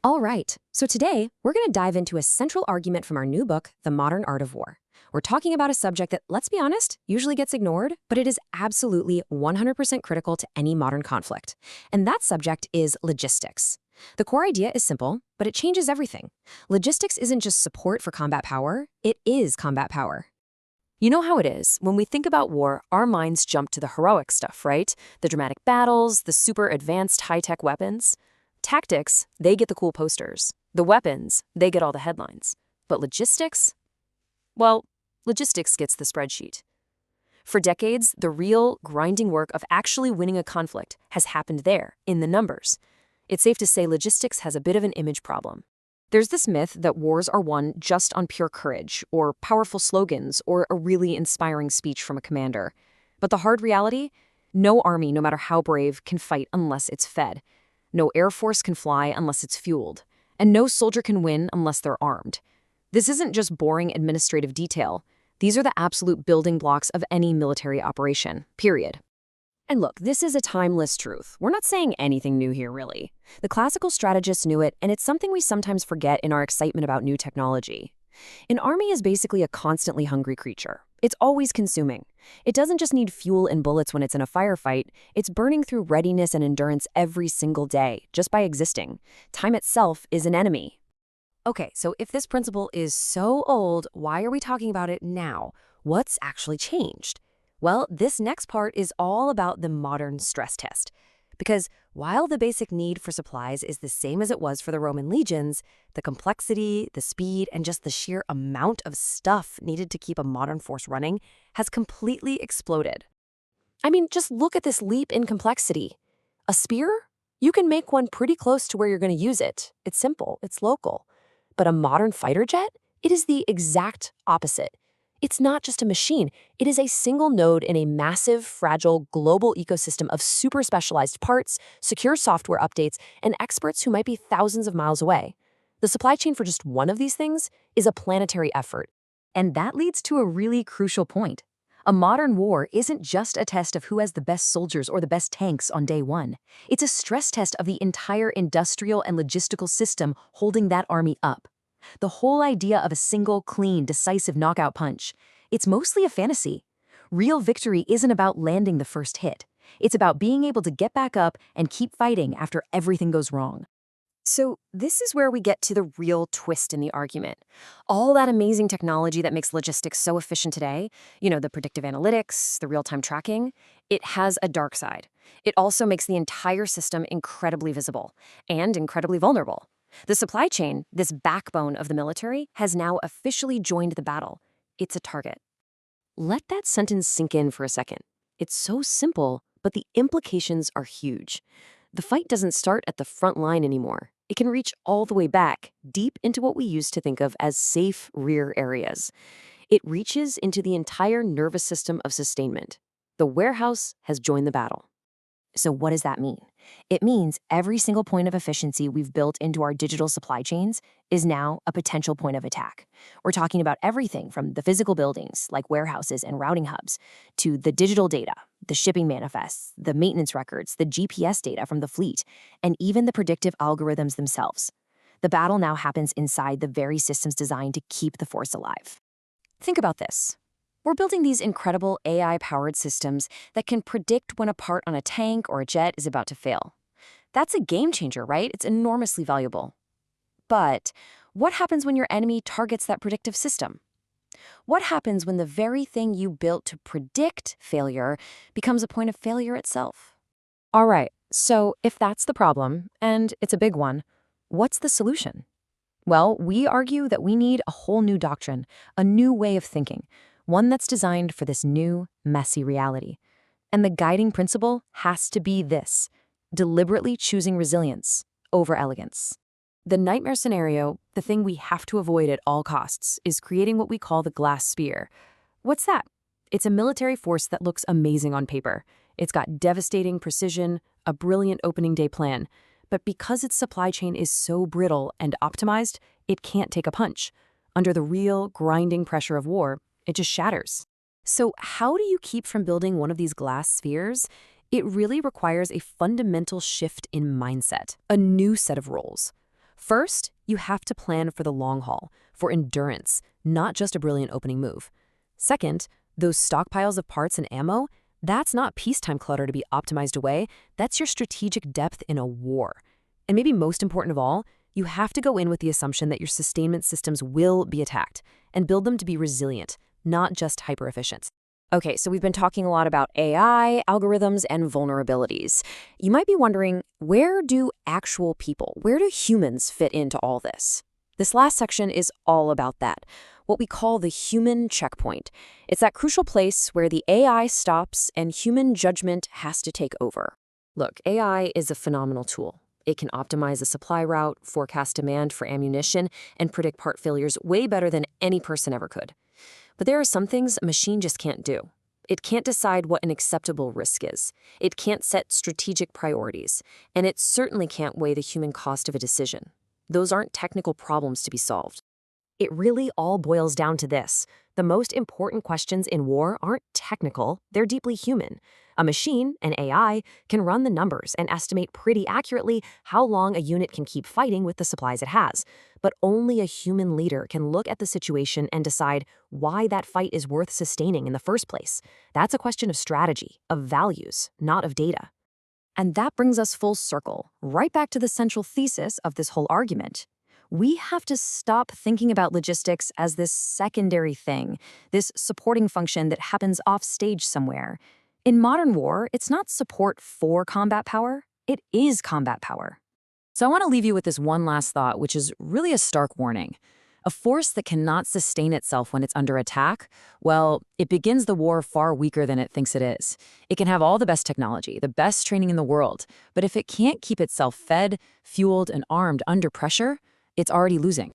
All right, so today we're going to dive into a central argument from our new book, The Modern Art of War. We're talking about a subject that, let's be honest, usually gets ignored, but it is absolutely 100% critical to any modern conflict. And that subject is logistics. The core idea is simple, but it changes everything. Logistics isn't just support for combat power, it is combat power. You know how it is. When we think about war, our minds jump to the heroic stuff, right? The dramatic battles, the super advanced high-tech weapons. Tactics, they get the cool posters. The weapons, they get all the headlines. But logistics? Well, logistics gets the spreadsheet. For decades, the real, grinding work of actually winning a conflict has happened there, in the numbers. It's safe to say logistics has a bit of an image problem. There's this myth that wars are won just on pure courage, or powerful slogans, or a really inspiring speech from a commander. But the hard reality? No army, no matter how brave, can fight unless it's fed. No air force can fly unless it's fueled. And no soldier can win unless they're armed. This isn't just boring administrative detail. These are the absolute building blocks of any military operation, period. And look, this is a timeless truth. We're not saying anything new here, really. The classical strategists knew it, and it's something we sometimes forget in our excitement about new technology. An army is basically a constantly hungry creature. It's always consuming. It doesn't just need fuel and bullets when it's in a firefight. It's burning through readiness and endurance every single day, just by existing. Time itself is an enemy. Okay, so if this principle is so old, why are we talking about it now? What's actually changed? Well, this next part is all about the modern stress test. Because while the basic need for supplies is the same as it was for the Roman legions, the complexity, the speed, and just the sheer amount of stuff needed to keep a modern force running has completely exploded. I mean, just look at this leap in complexity. A spear? You can make one pretty close to where you're going to use it. It's simple, it's local. But a modern fighter jet? It is the exact opposite. It's not just a machine. It is a single node in a massive, fragile, global ecosystem of super specialized parts, secure software updates, and experts who might be thousands of miles away. The supply chain for just one of these things is a planetary effort. And that leads to a really crucial point. A modern war isn't just a test of who has the best soldiers or the best tanks on day one. It's a stress test of the entire industrial and logistical system holding that army up. The whole idea of a single, clean, decisive knockout punch, it's mostly a fantasy. Real victory isn't about landing the first hit. It's about being able to get back up and keep fighting after everything goes wrong. So this is where we get to the real twist in the argument. All that amazing technology that makes logistics so efficient today, the predictive analytics, the real-time tracking, it has a dark side. It also makes the entire system incredibly visible and incredibly vulnerable. The supply chain, this backbone of the military, has now officially joined the battle. It's a target. Let that sentence sink in for a second. It's so simple, but the implications are huge. The fight doesn't start at the front line anymore. It can reach all the way back, deep into what we used to think of as safe rear areas. It reaches into the entire nervous system of sustainment. The warehouse has joined the battle. So what does that mean? It means every single point of efficiency we've built into our digital supply chains is now a potential point of attack. We're talking about everything from the physical buildings, like warehouses and routing hubs, to the digital data, the shipping manifests, the maintenance records, the GPS data from the fleet, and even the predictive algorithms themselves. The battle now happens inside the very systems designed to keep the force alive. Think about this. We're building these incredible AI-powered systems that can predict when a part on a tank or a jet is about to fail. That's a game changer, right? It's enormously valuable. But what happens when your enemy targets that predictive system? What happens when the very thing you built to predict failure becomes a point of failure itself? All right, so if that's the problem, and it's a big one, what's the solution? Well, we argue that we need a whole new doctrine, a new way of thinking, one that's designed for this new, messy reality. And the guiding principle has to be this: deliberately choosing resilience over elegance. The nightmare scenario, the thing we have to avoid at all costs, is creating what we call the glass spear. What's that? It's a military force that looks amazing on paper. It's got devastating precision, a brilliant opening day plan. But because its supply chain is so brittle and optimized, it can't take a punch. Under the real, grinding pressure of war, it just shatters. So how do you keep from building one of these glass spheres? It really requires a fundamental shift in mindset, a new set of roles. First, you have to plan for the long haul, for endurance, not just a brilliant opening move. Second, those stockpiles of parts and ammo, that's not peacetime clutter to be optimized away, that's your strategic depth in a war. And maybe most important of all, you have to go in with the assumption that your sustainment systems will be attacked and build them to be resilient, not just hyper-efficient. Okay, so we've been talking a lot about AI, algorithms, and vulnerabilities. You might be wondering, where do actual people, where do humans fit into all this? This last section is all about that, what we call the human checkpoint. It's that crucial place where the AI stops and human judgment has to take over. Look, AI is a phenomenal tool. It can optimize a supply route, forecast demand for ammunition, and predict part failures way better than any person ever could. But there are some things a machine just can't do. It can't decide what an acceptable risk is. It can't set strategic priorities. And it certainly can't weigh the human cost of a decision. Those aren't technical problems to be solved. It really all boils down to this. The most important questions in war aren't technical, they're deeply human. A machine, an AI, can run the numbers and estimate pretty accurately how long a unit can keep fighting with the supplies it has. But only a human leader can look at the situation and decide why that fight is worth sustaining in the first place. That's a question of strategy, of values, not of data. And that brings us full circle, right back to the central thesis of this whole argument. We have to stop thinking about logistics as this secondary thing, this supporting function that happens off stage somewhere. In modern war, it's not support for combat power, it is combat power. So I want to leave you with this one last thought, which is really a stark warning. A force that cannot sustain itself when it's under attack, well, it begins the war far weaker than it thinks it is. It can have all the best technology, the best training in the world, but if it can't keep itself fed, fueled, and armed under pressure, it's already losing.